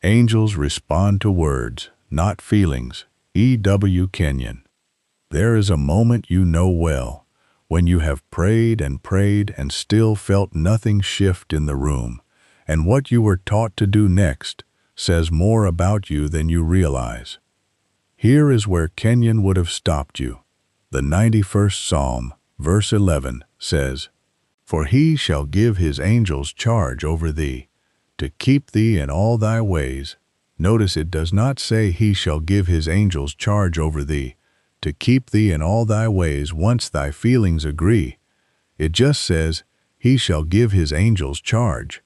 Angels respond to words, not feelings. E.W. Kenyon. There is a moment you know well, when you have prayed and still felt nothing shift in the room, and what you were taught to do next says more about you than you realize. Here is where Kenyon would have stopped you. The 91st Psalm, verse 11, says, "For he shall give his angels charge over thee, to keep thee in all thy ways." Notice it does not say he shall give his angels charge over thee, to keep thee in all thy ways once thy feelings agree. It just says, he shall give his angels charge.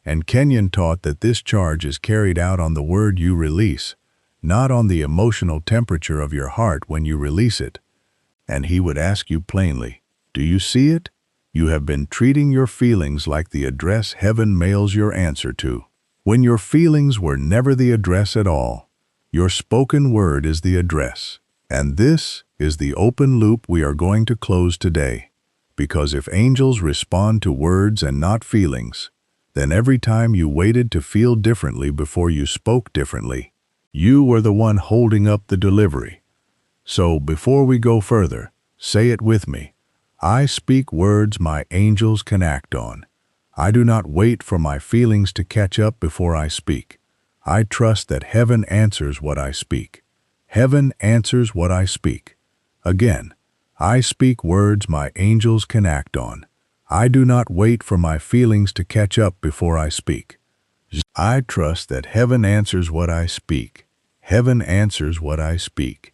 And Kenyon taught that this charge is carried out on the word you release, not on the emotional temperature of your heart when you release it. And he would ask you plainly, do you see it? You have been treating your feelings like the address heaven mails your answer to, when your feelings were never the address at all. Your spoken word is the address. And this is the open loop we are going to close today. Because if angels respond to words and not feelings, then every time you waited to feel differently before you spoke differently, you were the one holding up the delivery. So before we go further, say it with me. I speak words my angels can act on. I do not wait for my feelings to catch up before I speak. I trust that heaven answers what I speak. Heaven answers what I speak. Again, I speak words my angels can act on. I do not wait for my feelings to catch up before I speak. I trust that heaven answers what I speak. Heaven answers what I speak.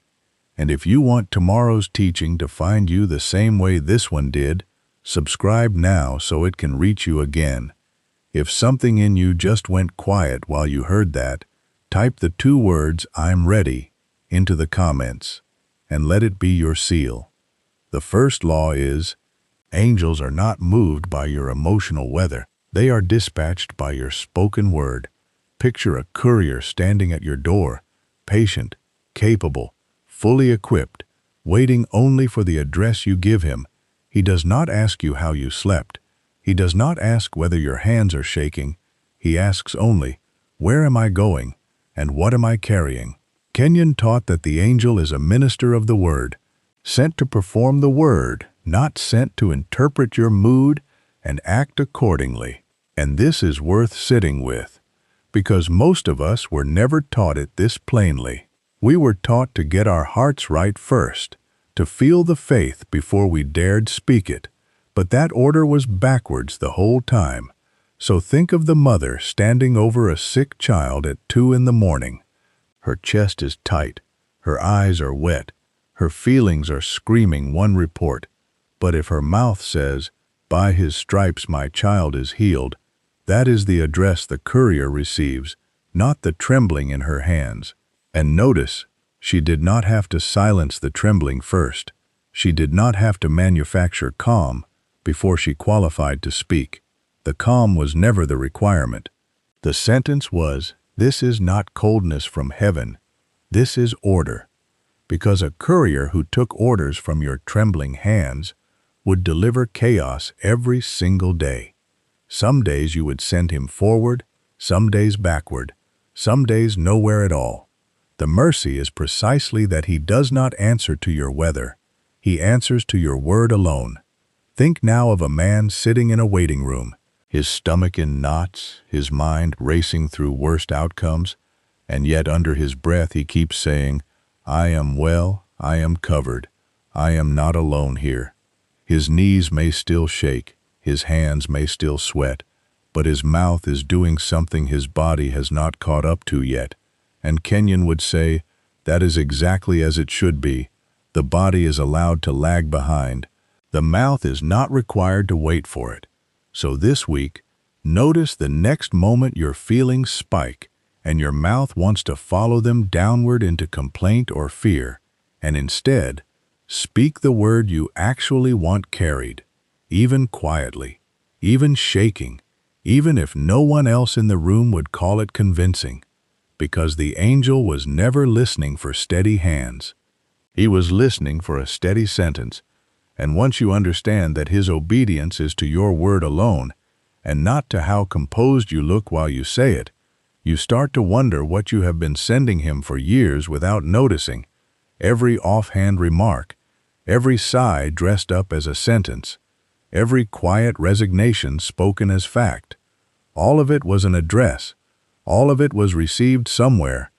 And if you want tomorrow's teaching to find you the same way this one did, subscribe now so it can reach you again. If something in you just went quiet while you heard that, type the 2 words, "I'm ready," into the comments, and let it be your seal. The first law is, angels are not moved by your emotional weather. They are dispatched by your spoken word. Picture a courier standing at your door, patient, capable, fully equipped, waiting only for the address you give him. He does not ask you how you slept. He does not ask whether your hands are shaking. He asks only, where am I going, and what am I carrying? Kenyon taught that the angel is a minister of the word, sent to perform the word, not sent to interpret your mood and act accordingly. And this is worth sitting with, because most of us were never taught it this plainly. We were taught to get our hearts right first, to feel the faith before we dared speak it, but that order was backwards the whole time. So think of the mother standing over a sick child at 2 in the morning. Her chest is tight, her eyes are wet, her feelings are screaming one report. But if her mouth says, "By his stripes my child is healed," that is the address the courier receives, not the trembling in her hands. And notice, she did not have to silence the trembling first. She did not have to manufacture calm before she qualified to speak. The calm was never the requirement. The sentence was, "This is not coldness from heaven. This is order." Because a courier who took orders from your trembling hands would deliver chaos every single day. Some days you would send him forward, some days backward, some days nowhere at all. The mercy is precisely that he does not answer to your weather. He answers to your word alone. Think now of a man sitting in a waiting room, his stomach in knots, his mind racing through worst outcomes, and yet under his breath he keeps saying, "I am well, I am covered, I am not alone here." His knees may still shake, his hands may still sweat, but his mouth is doing something his body has not caught up to yet. And Kenyon would say, that is exactly as it should be. The body is allowed to lag behind. The mouth is not required to wait for it. So this week, notice the next moment your feelings spike and your mouth wants to follow them downward into complaint or fear, and instead, speak the word you actually want carried, even quietly, even shaking, even if no one else in the room would call it convincing, because the angel was never listening for steady hands. He was listening for a steady sentence, and once you understand that his obedience is to your word alone, and not to how composed you look while you say it, You start to wonder what you have been sending him for years without noticing. Every offhand remark, every sigh dressed up as a sentence, every quiet resignation spoken as fact. All of it was an address. All of it was received somewhere.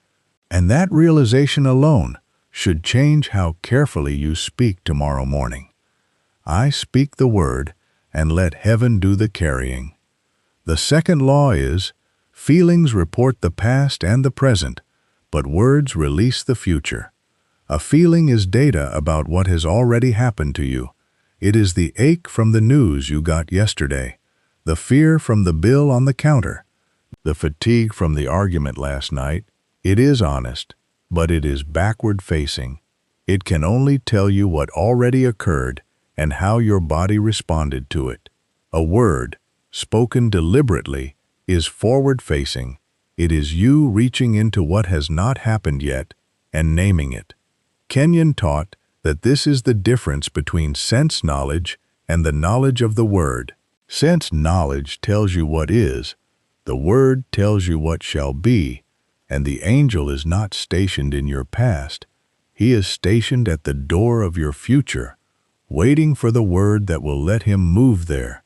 And that realization alone should change how carefully you speak tomorrow morning. I speak the word, and let heaven do the carrying. The second law is, feelings report the past and the present, but words release the future. A feeling is data about what has already happened to you. It is the ache from the news you got yesterday, the fear from the bill on the counter, the fatigue from the argument last night. It is honest, but it is backward-facing. It can only tell you what already occurred and how your body responded to it. A word, spoken deliberately, is forward-facing. It is you reaching into what has not happened yet and naming it. Kenyon taught that this is the difference between sense knowledge and the knowledge of the word. Sense knowledge tells you what is, the word tells you what shall be, and the angel is not stationed in your past. He is stationed at the door of your future, waiting for the word that will let him move there.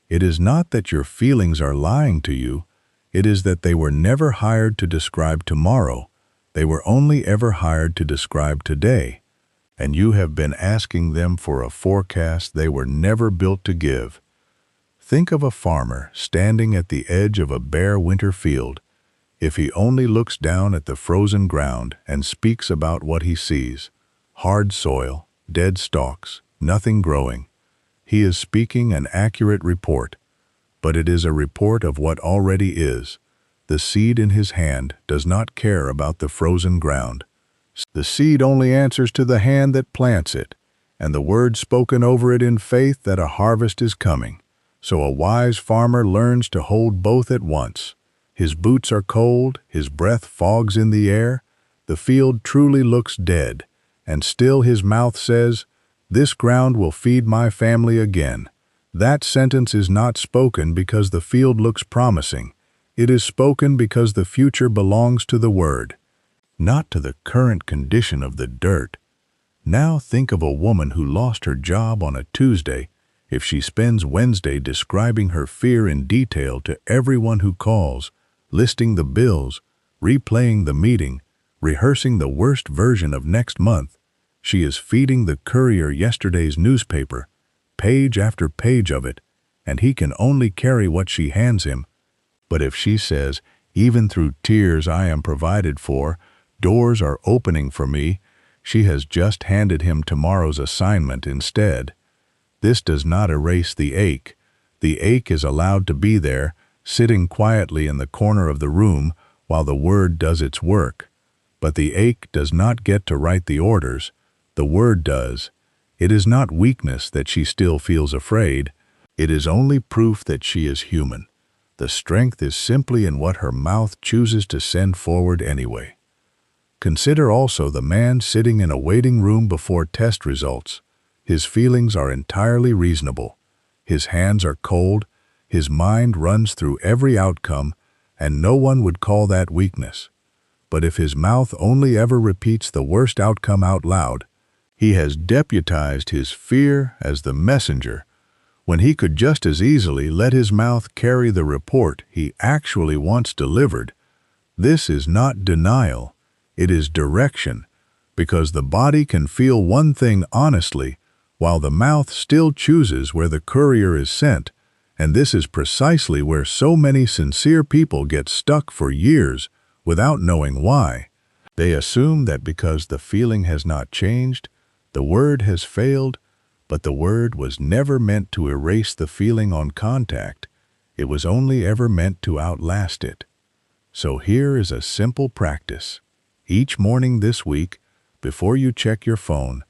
It is not that your feelings are lying to you. It is that they were never hired to describe tomorrow. They were only ever hired to describe today. And you have been asking them for a forecast they were never built to give. Think of a farmer standing at the edge of a bare winter field. If he only looks down at the frozen ground and speaks about what he sees, hard soil, dead stalks, nothing growing, he is speaking an accurate report, but it is a report of what already is. The seed in his hand does not care about the frozen ground. The seed only answers to the hand that plants it, and the word spoken over it in faith that a harvest is coming. So a wise farmer learns to hold both at once. His boots are cold, his breath fogs in the air, the field truly looks dead, and still his mouth says, "This ground will feed my family again." That sentence is not spoken because the field looks promising. It is spoken because the future belongs to the word, not to the current condition of the dirt. Now think of a woman who lost her job on a Tuesday. If she spends Wednesday describing her fear in detail to everyone who calls, listing the bills, replaying the meeting, rehearsing the worst version of next month, she is feeding the courier yesterday's newspaper, page after page of it, and he can only carry what she hands him. But if she says, "Even through tears I am provided for, doors are opening for me," she has just handed him tomorrow's assignment instead. This does not erase the ache. The ache is allowed to be there, sitting quietly in the corner of the room while the word does its work. But the ache does not get to write the orders. The word does. It is not weakness that she still feels afraid. It is only proof that she is human. The strength is simply in what her mouth chooses to send forward anyway. Consider also the man sitting in a waiting room before test results. His feelings are entirely reasonable. His hands are cold. His mind runs through every outcome, and no one would call that weakness. But if his mouth only ever repeats the worst outcome out loud, he has deputized his fear as the messenger, when he could just as easily let his mouth carry the report he actually wants delivered. This is not denial, it is direction, because the body can feel one thing honestly, while the mouth still chooses where the courier is sent. And this is precisely where so many sincere people get stuck for years without knowing why. They assume that because the feeling has not changed, the word has failed, but the word was never meant to erase the feeling on contact. It was only ever meant to outlast it. So here is a simple practice. Each morning this week, before you check your phone,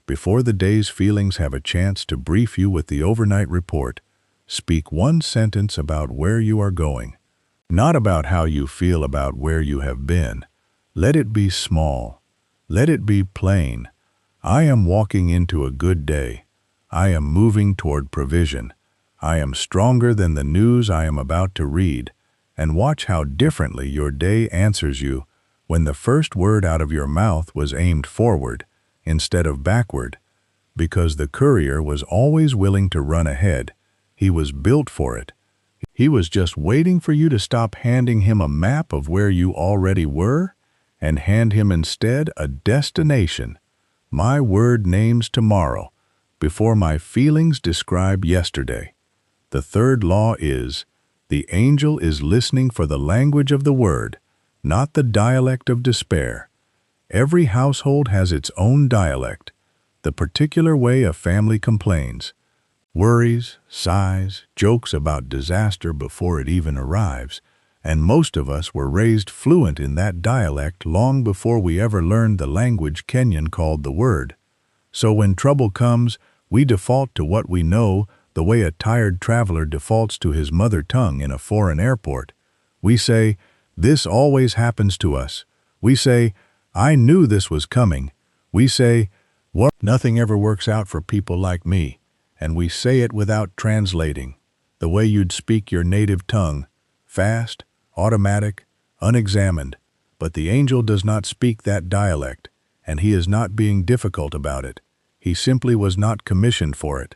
before the day's feelings have a chance to brief you with the overnight report, speak one sentence about where you are going, not about how you feel about where you have been. Let it be small. Let it be plain. I am walking into a good day. I am moving toward provision. I am stronger than the news I am about to read. and watch how differently your day answers you when the first word out of your mouth was aimed forward instead of backward, because the courier was always willing to run ahead. He was built for it. He was just waiting for you to stop handing him a map of where you already were and hand him instead a destination. My word names tomorrow before my feelings describe yesterday. The third law is, the angel is listening for the language of the word, not the dialect of despair. Every household has its own dialect, the particular way a family complains. Worries, sighs, jokes about disaster before it even arrives, and most of us were raised fluent in that dialect long before we ever learned the language Kenyon called the word. So when trouble comes, we default to what we know, the way a tired traveler defaults to his mother tongue in a foreign airport. We say, "This always happens to us." We say, "I knew this was coming." We say, "What? Nothing ever works out for people like me." And we say it without translating, the way you'd speak your native tongue, fast, automatic, unexamined. But the angel does not speak that dialect, and he is not being difficult about it. He simply was not commissioned for it.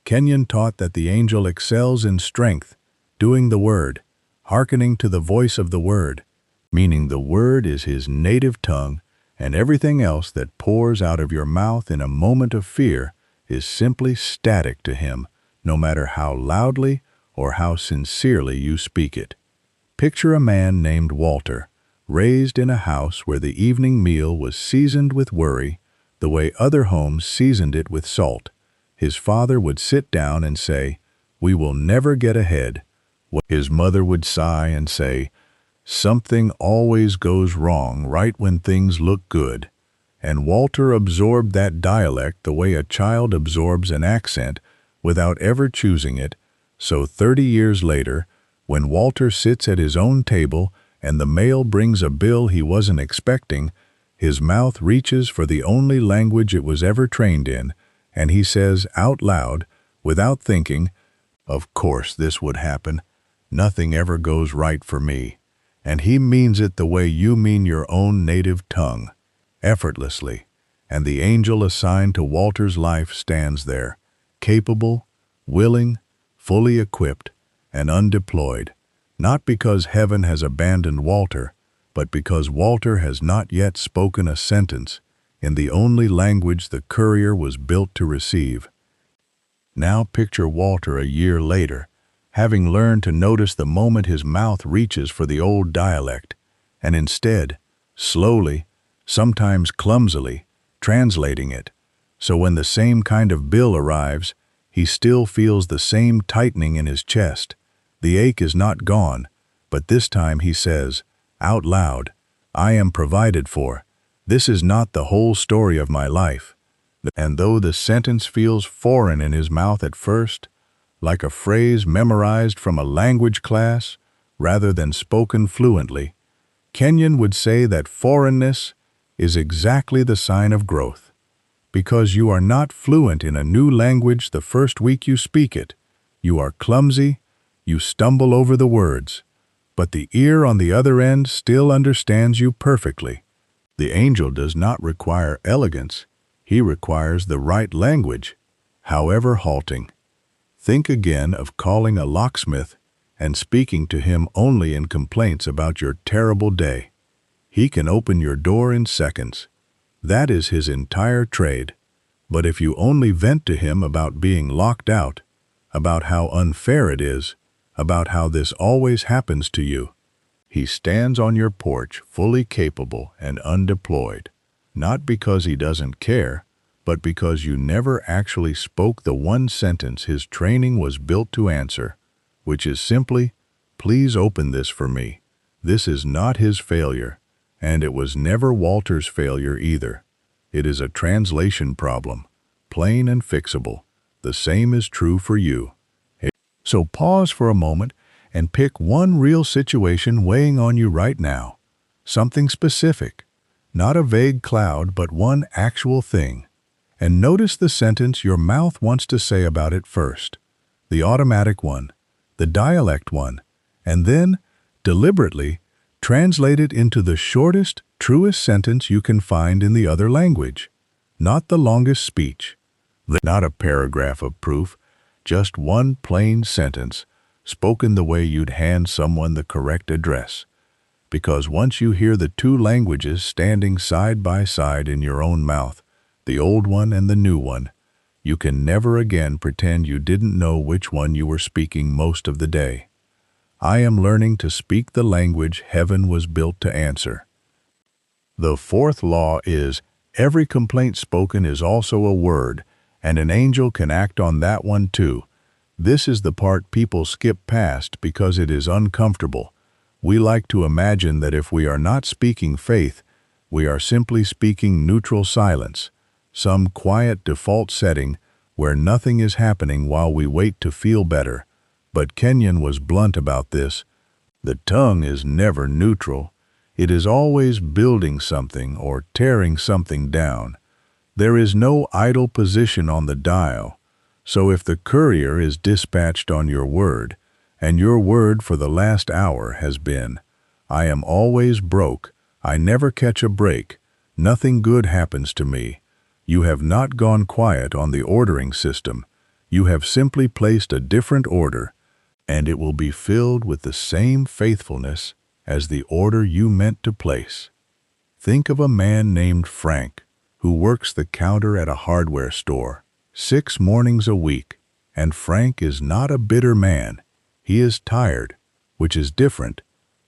Kenyon taught that the angel excels in strength, doing the word, hearkening to the voice of the word, meaning the word is his native tongue, and everything else that pours out of your mouth in a moment of fear is simply static to him, no matter how loudly or how sincerely you speak it. Picture a man named Walter, raised in a house where the evening meal was seasoned with worry, the way other homes seasoned it with salt. His father would sit down and say, "We will never get ahead." His mother would sigh and say, "Something always goes wrong right when things look good." And Walter absorbed that dialect the way a child absorbs an accent without ever choosing it. So 30 years later, when Walter sits at his own table and the mail brings a bill he wasn't expecting, his mouth reaches for the only language it was ever trained in, and he says out loud, without thinking, "Of course this would happen. Nothing ever goes right for me." And he means it the way you mean your own native tongue, effortlessly. And the angel assigned to Walter's life stands there, capable, willing, fully equipped, and undeployed, not because heaven has abandoned Walter, but because Walter has not yet spoken a sentence in the only language the courier was built to receive. Now picture Walter a year later, having learned to notice the moment his mouth reaches for the old dialect, and instead, slowly, sometimes clumsily, translating it. So when the same kind of bill arrives, he still feels the same tightening in his chest. The ache is not gone, but this time he says, out loud, "I am provided for. This is not the whole story of my life." And though the sentence feels foreign in his mouth at first, like a phrase memorized from a language class rather than spoken fluently, Kenyon would say that foreignness is exactly the sign of growth. Because you are not fluent in a new language the first week you speak it. You are clumsy, you stumble over the words, but the ear on the other end still understands you perfectly. The angel does not require elegance, he requires the right language, however halting. Think again of calling a locksmith and speaking to him only in complaints about your terrible day. He can open your door in seconds. That is his entire trade. But if you only vent to him about being locked out, about how unfair it is, about how this always happens to you, he stands on your porch fully capable and undeployed, not because he doesn't care, but because you never actually spoke the one sentence his training was built to answer, which is simply, "Please open this for me." This is not his failure, and it was never Walter's failure either. It is a translation problem, plain and fixable. The same is true for you. So pause for a moment and pick one real situation weighing on you right now. Something specific, not a vague cloud, but one actual thing. And notice the sentence your mouth wants to say about it first, the automatic one, the dialect one, and then Deliberately, translate it into the shortest, truest sentence you can find in the other language. Not the longest speech, not a paragraph of proof, just one plain sentence, spoken the way you'd hand someone the correct address. Because once you hear the two languages standing side by side in your own mouth, the old one and the new one, you can never again pretend you didn't know which one you were speaking most of the day. I am learning to speak the language heaven was built to answer. The fourth law is, every complaint spoken is also a word, and an angel can act on that one too. This is the part people skip past because it is uncomfortable. We like to imagine that if we are not speaking faith, we are simply speaking neutral silence, some quiet default setting where nothing is happening while we wait to feel better. But Kenyon was blunt about this. The tongue is never neutral. It is always building something or tearing something down. There is no idle position on the dial. So if the courier is dispatched on your word, and your word for the last hour has been, I am always broke, I never catch a break, nothing good happens to me, you have not gone quiet on the ordering system. You have simply placed a different order, and it will be filled with the same faithfulness as the order you meant to place. Think of a man named Frank, who works the counter at a hardware store, 6 mornings a week, and Frank is not a bitter man. He is tired, which is different,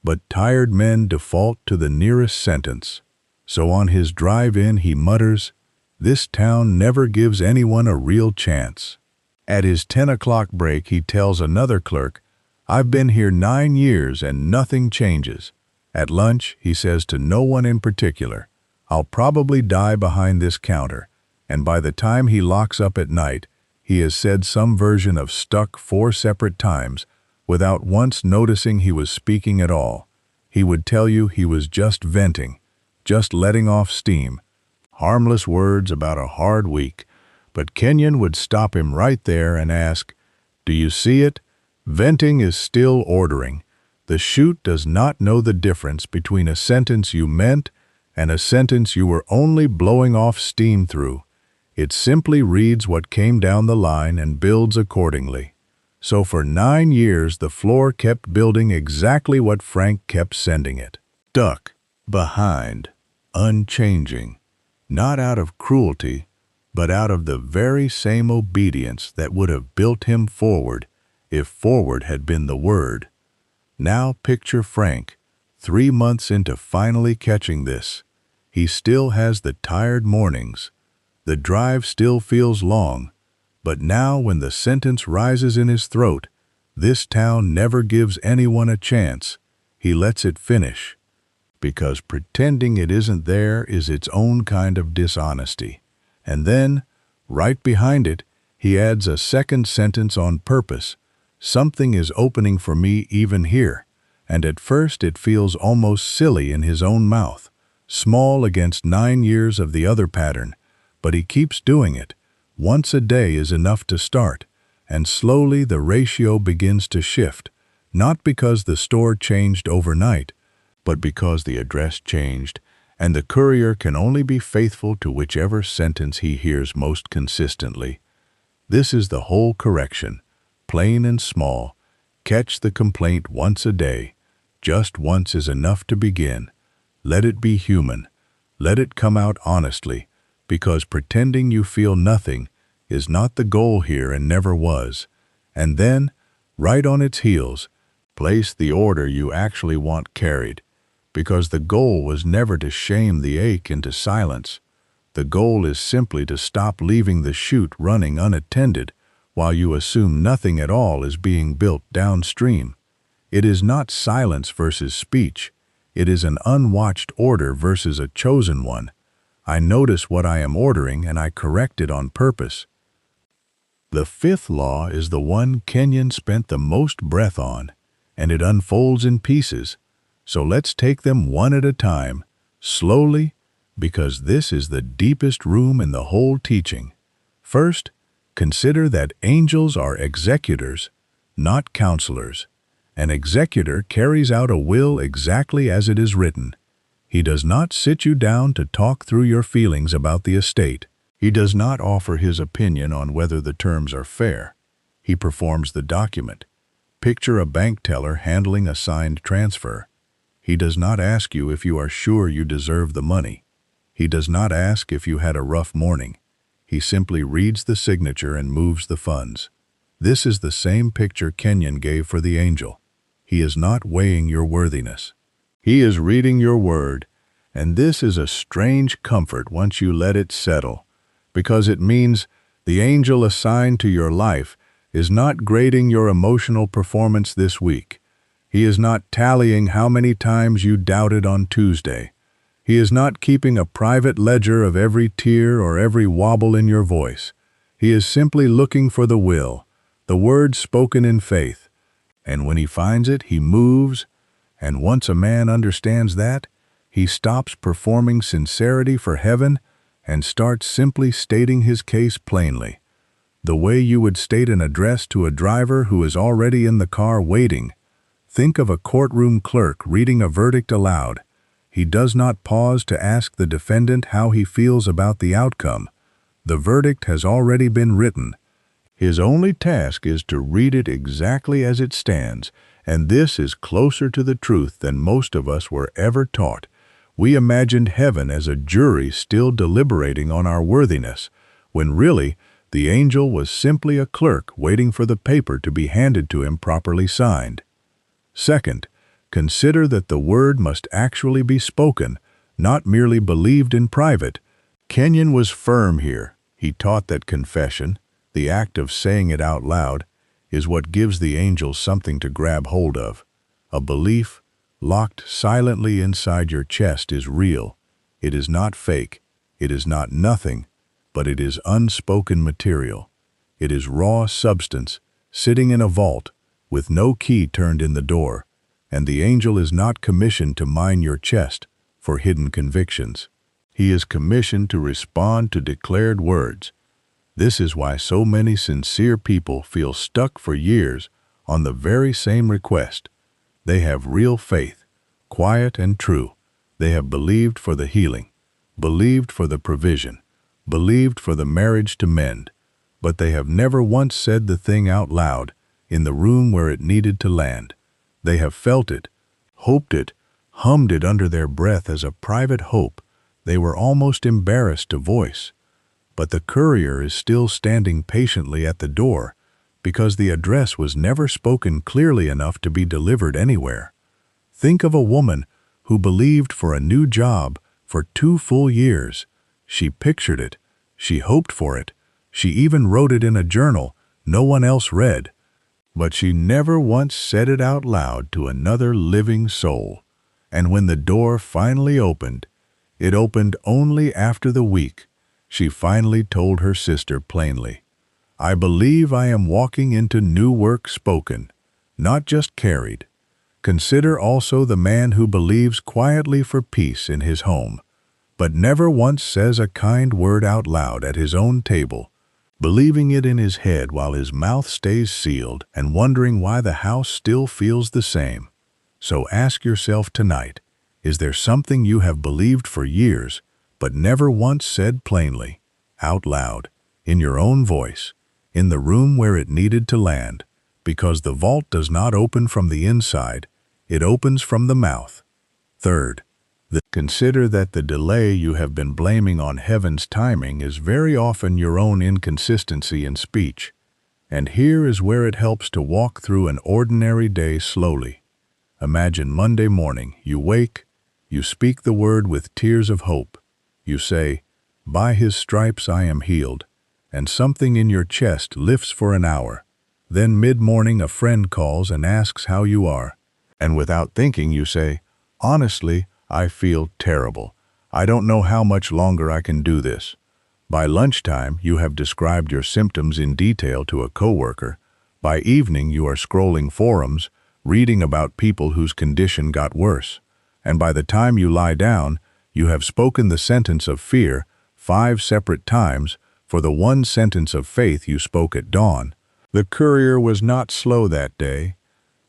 but tired men default to the nearest sentence. So on his drive in he mutters, "This town never gives anyone a real chance." At his 10 o'clock break he tells another clerk, "I've been here 9 years and nothing changes." At lunch he says to no one in particular, "I'll probably die behind this counter," and by the time he locks up at night, he has said some version of stuck 4 separate times, without once noticing he was speaking at all. He would tell you he was just venting, just letting off steam. Harmless words about a hard week, but Kenyon would stop him right there and ask, "Do you see it? Venting is still ordering. The chute does not know the difference between a sentence you meant and a sentence you were only blowing off steam through. It simply reads what came down the line and builds accordingly." So for 9 years the floor kept building exactly what Frank kept sending it. Stuck, behind, unchanging, not out of cruelty, but out of the very same obedience that would have built him forward if forward had been the word. Now picture Frank, 3 months into finally catching this. He still has the tired mornings. The drive still feels long. But now when the sentence rises in his throat, "This town never gives anyone a chance," he lets it finish. Because pretending it isn't there is its own kind of dishonesty. And then, right behind it, he adds a second sentence on purpose. "Something is opening for me even here." And at first it feels almost silly in his own mouth, small against 9 years of the other pattern, but he keeps doing it. Once a day is enough to start, and slowly the ratio begins to shift, not because the store changed overnight, but because the address changed, and the courier can only be faithful to whichever sentence he hears most consistently. This is the whole correction, plain and small. Catch the complaint once a day. Just once is enough to begin. Let it be human. Let it come out honestly, because pretending you feel nothing is not the goal here and never was. And then, right on its heels, place the order you actually want carried, because the goal was never to shame the ache into silence. The goal is simply to stop leaving the chute running unattended while you assume nothing at all is being built downstream. It is not silence versus speech. It is an unwatched order versus a chosen one. I notice what I am ordering and I correct it on purpose. The fifth law is the one Kenyon spent the most breath on, and it unfolds in pieces. So let's take them one at a time, slowly, because this is the deepest room in the whole teaching. First, consider that angels are executors, not counselors, An executor carries out a will exactly as it is written. He does not sit you down to talk through your feelings about the estate. He does not offer his opinion on whether the terms are fair. He performs the document. Picture a bank teller handling a signed transfer. He does not ask you if you are sure you deserve the money. He does not ask if you had a rough morning. He simply reads the signature and moves the funds. This is the same picture Kenyon gave for the angel. He is not weighing your worthiness. He is reading your word, and this is a strange comfort once you let it settle, because it means the angel assigned to your life is not grading your emotional performance this week. He is not tallying how many times you doubted on Tuesday. He is not keeping a private ledger of every tear or every wobble in your voice. He is simply looking for the will, the word spoken in faith. And when he finds it, he moves, and once a man understands that, he stops performing sincerity for heaven and starts simply stating his case plainly, the way you would state an address to a driver who is already in the car waiting. Think of a courtroom clerk reading a verdict aloud. He does not pause to ask the defendant how he feels about the outcome. The verdict has already been written. His only task is to read it exactly as it stands, and this is closer to the truth than most of us were ever taught. We imagined heaven as a jury still deliberating on our worthiness, when really the angel was simply a clerk waiting for the paper to be handed to him properly signed. Second, consider that the word must actually be spoken, not merely believed in private. Kenyon was firm here. He taught that confession, the act of saying it out loud, is what gives the angels something to grab hold of. A belief, locked silently inside your chest, is real. It is not fake. It is not nothing, but it is unspoken material. It is raw substance, sitting in a vault, with no key turned in the door, and the angel is not commissioned to mine your chest for hidden convictions. He is commissioned to respond to declared words. This is why so many sincere people feel stuck for years on the very same request. They have real faith, quiet and true. They have believed for the healing, believed for the provision, believed for the marriage to mend, but they have never once said the thing out loud in the room where it needed to land. They have felt it, hoped it, hummed it under their breath as a private hope they were almost embarrassed to voice. But the courier is still standing patiently at the door because the address was never spoken clearly enough to be delivered anywhere. Think of a woman who believed for a new job for 2 full years. She pictured it. She hoped for it. She even wrote it in a journal no one else read. But she never once said it out loud to another living soul. And when the door finally opened, it opened only after the week. She finally told her sister plainly, "I believe I am walking into new work spoken, not just carried." Consider also the man who believes quietly for peace in his home, but never once says a kind word out loud at his own table, believing it in his head while his mouth stays sealed and wondering why the house still feels the same. So ask yourself tonight, is there something you have believed for years but never once said plainly, out loud, in your own voice, in the room where it needed to land? Because the vault does not open from the inside, it opens from the mouth. Third, consider that the delay you have been blaming on heaven's timing is very often your own inconsistency in speech. And here is where it helps to walk through an ordinary day slowly. Imagine Monday morning, you wake, you speak the word with tears of hope. You say, "By his stripes I am healed," and something in your chest lifts for an hour. Then mid-morning a friend calls and asks how you are. And without thinking you say, "Honestly, I feel terrible. I don't know how much longer I can do this." By lunchtime, you have described your symptoms in detail to a coworker. By evening, you are scrolling forums, reading about people whose condition got worse. And by the time you lie down, you have spoken the sentence of fear 5 separate times for the one sentence of faith you spoke at dawn. The courier was not slow that day.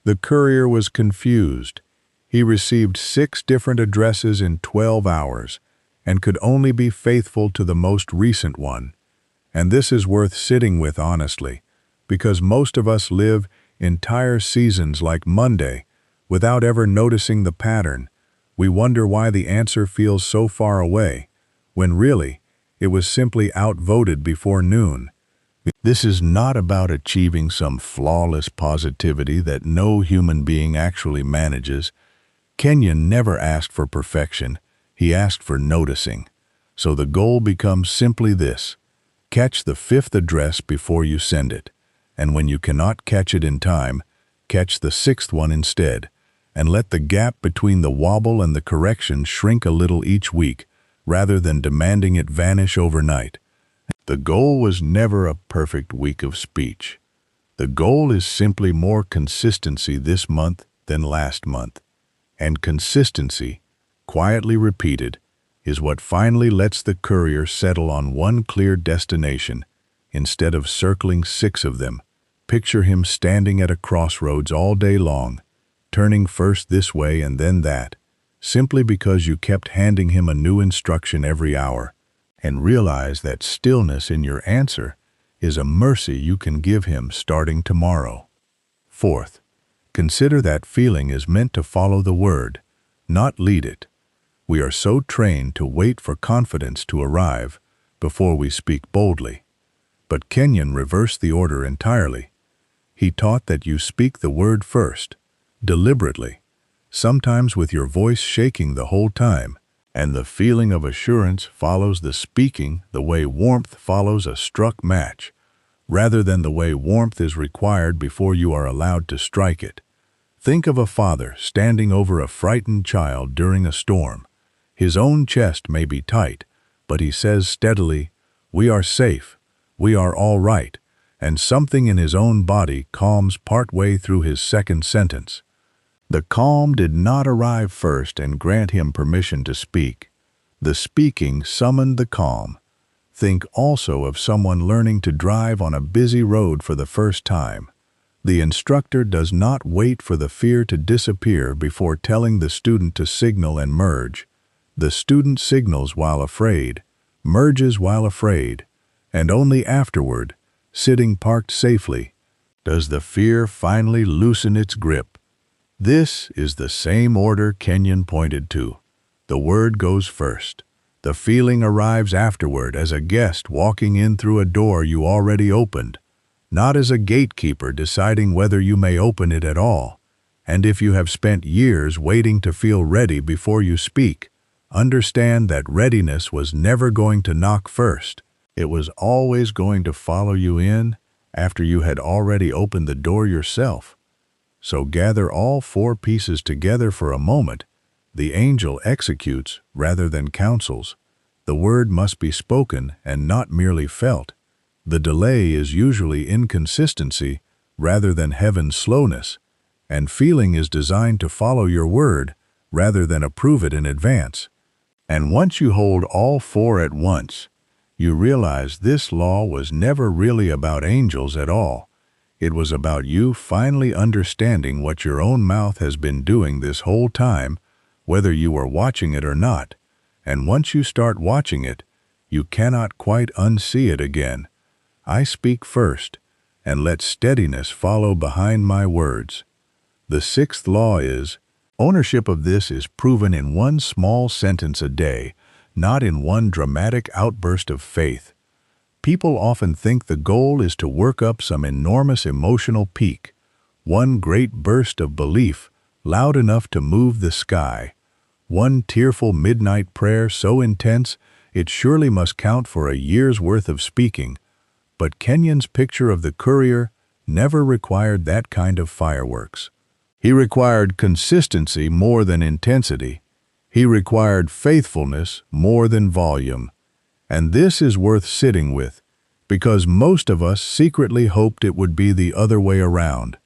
The courier was confused. He received 6 different addresses in 12 hours and could only be faithful to the most recent one. And this is worth sitting with honestly, because most of us live entire seasons like Monday without ever noticing the pattern. We wonder why the answer feels so far away, when really, it was simply outvoted before noon. This is not about achieving some flawless positivity that no human being actually manages. Kenyon never asked for perfection, he asked for noticing. So the goal becomes simply this: catch the 5th address before you send it, and when you cannot catch it in time, catch the 6th one instead, and let the gap between the wobble and the correction shrink a little each week, rather than demanding it vanish overnight. The goal was never a perfect week of speech. The goal is simply more consistency this month than last month. And consistency, quietly repeated, is what finally lets the courier settle on one clear destination instead of circling 6 of them. Picture him standing at a crossroads all day long, turning first this way and then that, simply because you kept handing him a new instruction every hour, and realize that stillness in your answer is a mercy you can give him starting tomorrow. Fourth, consider that feeling is meant to follow the word, not lead it. We are so trained to wait for confidence to arrive before we speak boldly. But Kenyon reversed the order entirely. He taught that you speak the word first, deliberately, sometimes with your voice shaking the whole time, and the feeling of assurance follows the speaking the way warmth follows a struck match, rather than the way warmth is required before you are allowed to strike it. Think of a father standing over a frightened child during a storm. His own chest may be tight, but he says steadily, "We are safe, we are all right," and something in his own body calms partway through his second sentence. The calm did not arrive first and grant him permission to speak. The speaking summoned the calm. Think also of someone learning to drive on a busy road for the first time. The instructor does not wait for the fear to disappear before telling the student to signal and merge. The student signals while afraid, merges while afraid, and only afterward, sitting parked safely, does the fear finally loosen its grip. This is the same order Kenyon pointed to. The word goes first. The feeling arrives afterward as a guest walking in through a door you already opened, not as a gatekeeper deciding whether you may open it at all. And if you have spent years waiting to feel ready before you speak, understand that readiness was never going to knock first. It was always going to follow you in after you had already opened the door yourself. So gather all 4 pieces together for a moment. The angel executes rather than counsels. The word must be spoken and not merely felt. The delay is usually inconsistency rather than heaven's slowness, and feeling is designed to follow your word rather than approve it in advance. And once you hold all 4 at once, you realize this law was never really about angels at all. It was about you finally understanding what your own mouth has been doing this whole time, whether you are watching it or not. And once you start watching it, you cannot quite unsee it again. I speak first, and let steadiness follow behind my words. The 6th law is, ownership of this is proven in one small sentence a day, not in one dramatic outburst of faith. People often think the goal is to work up some enormous emotional peak, one great burst of belief loud enough to move the sky, one tearful midnight prayer so intense it surely must count for a year's worth of speaking. But Kenyon's picture of the courier never required that kind of fireworks. He required consistency more than intensity. He required faithfulness more than volume. And this is worth sitting with, because most of us secretly hoped it would be the other way around.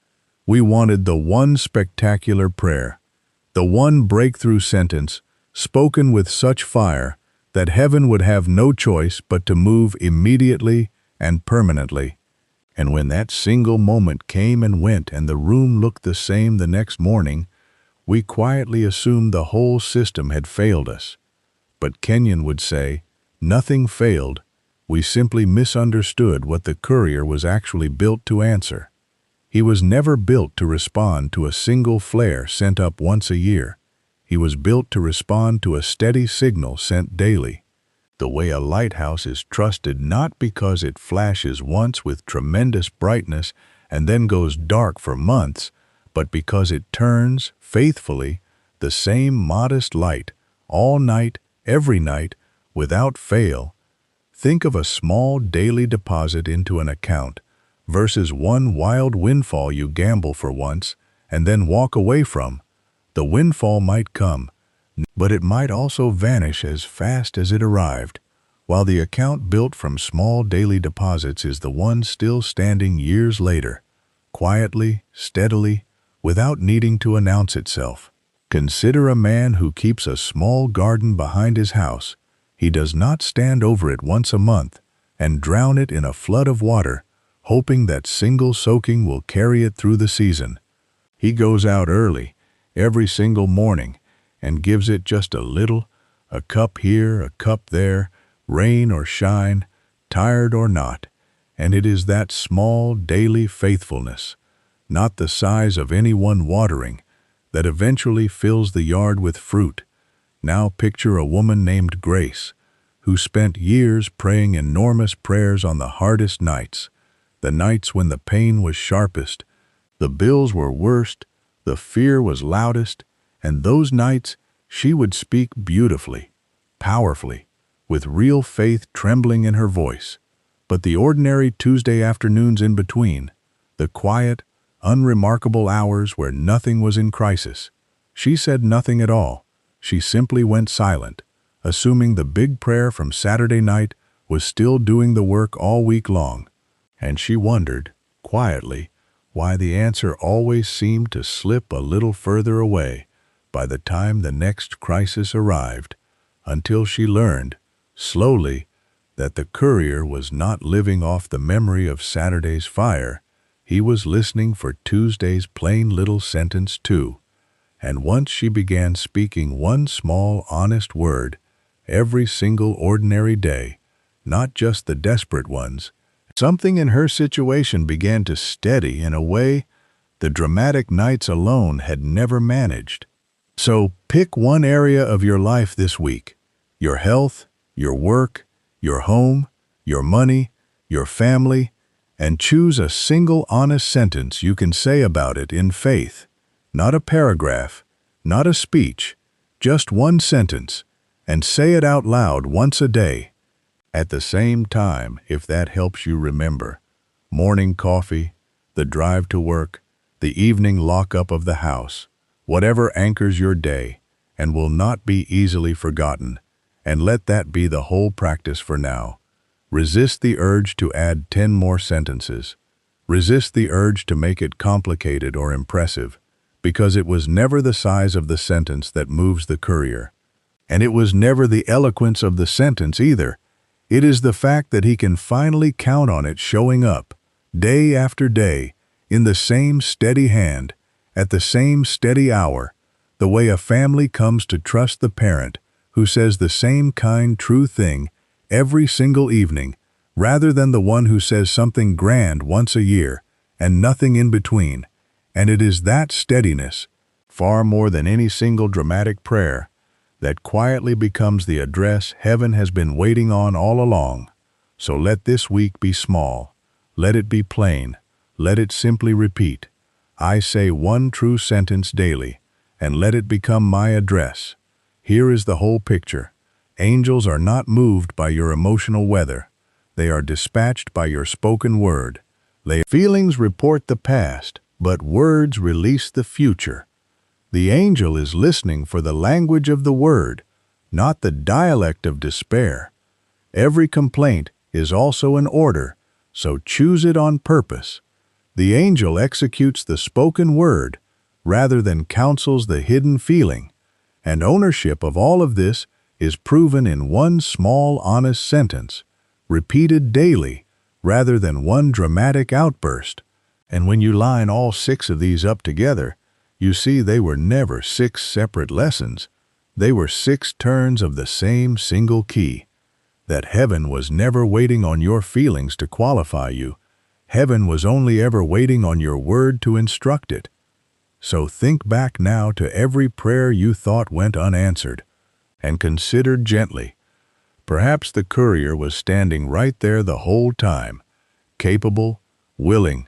We wanted the one spectacular prayer, the one breakthrough sentence, spoken with such fire that heaven would have no choice but to move immediately and permanently. And when that single moment came and went and the room looked the same the next morning, we quietly assumed the whole system had failed us. But Kenyon would say, nothing failed. We simply misunderstood what the courier was actually built to answer. He was never built to respond to a single flare sent up once a year. He was built to respond to a steady signal sent daily. The way a lighthouse is trusted not because it flashes once with tremendous brightness and then goes dark for months, but because it turns, faithfully, the same modest light, all night, every night, without fail. Think of a small daily deposit into an account versus one wild windfall you gamble for once and then walk away from. The windfall might come, but it might also vanish as fast as it arrived, while the account built from small daily deposits is the one still standing years later, quietly, steadily, without needing to announce itself. Consider a man who keeps a small garden behind his house. He does not stand over it once a month and drown it in a flood of water, hoping that single soaking will carry it through the season. He goes out early, every single morning, and gives it just a little, a cup here, a cup there, rain or shine, tired or not, and it is that small daily faithfulness, not the size of any one watering, that eventually fills the yard with fruit. Now picture a woman named Grace, who spent years praying enormous prayers on the hardest nights, the nights when the pain was sharpest, the bills were worst, the fear was loudest, and those nights she would speak beautifully, powerfully, with real faith trembling in her voice. But the ordinary Tuesday afternoons in between, the quiet, unremarkable hours where nothing was in crisis, she said nothing at all. She simply went silent, assuming the big prayer from Saturday night was still doing the work all week long. And she wondered, quietly, why the answer always seemed to slip a little further away by the time the next crisis arrived, until she learned, slowly, that the courier was not living off the memory of Saturday's fire. He was listening for Tuesday's plain little sentence too. And once she began speaking one small, honest word every single ordinary day, not just the desperate ones, something in her situation began to steady in a way the dramatic nights alone had never managed. So pick one area of your life this week: your health, your work, your home, your money, your family, and choose a single honest sentence you can say about it in faith. Not a paragraph, not a speech, just one sentence, and say it out loud once a day. At the same time, if that helps you remember, morning coffee, the drive to work, the evening lock-up of the house, whatever anchors your day and will not be easily forgotten, and let that be the whole practice for now. Resist the urge to add 10 more sentences. Resist the urge to make it complicated or impressive, because it was never the size of the sentence that moves the courier. And it was never the eloquence of the sentence either. It is the fact that he can finally count on it showing up, day after day, in the same steady hand, at the same steady hour, the way a family comes to trust the parent who says the same kind, true thing every single evening, rather than the one who says something grand once a year and nothing in between. And it is that steadiness, far more than any single dramatic prayer, that quietly becomes the address heaven has been waiting on all along. So let this week be small. Let it be plain. Let it simply repeat, I say one true sentence daily, and let it become my address. Here is the whole picture. Angels are not moved by your emotional weather. They are dispatched by your spoken word. Feelings report the past, but words release the future. The angel is listening for the language of the word, not the dialect of despair. Every complaint is also an order, so choose it on purpose. The angel executes the spoken word rather than counsels the hidden feeling, and ownership of all of this is proven in one small, honest sentence, repeated daily, rather than one dramatic outburst. And when you line all 6 of these up together, you see they were never 6 separate lessons. They were 6 turns of the same single key. That heaven was never waiting on your feelings to qualify you. Heaven was only ever waiting on your word to instruct it. So think back now to every prayer you thought went unanswered, and consider gently. Perhaps the courier was standing right there the whole time, capable, willing,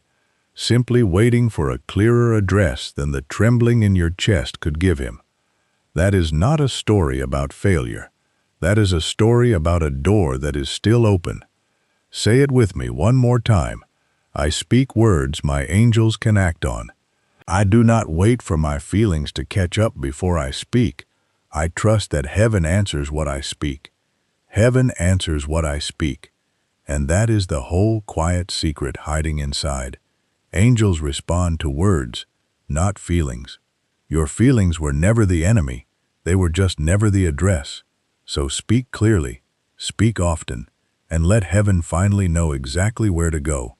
simply waiting for a clearer address than the trembling in your chest could give him. That is not a story about failure. That is a story about a door that is still open. Say it with me one more time. I speak words my angels can act on. I do not wait for my feelings to catch up before I speak. I trust that heaven answers what I speak. Heaven answers what I speak. And that is the whole quiet secret hiding inside. Angels respond to words, not feelings. Your feelings were never the enemy. They were just never the address. So speak clearly, speak often, and let heaven finally know exactly where to go.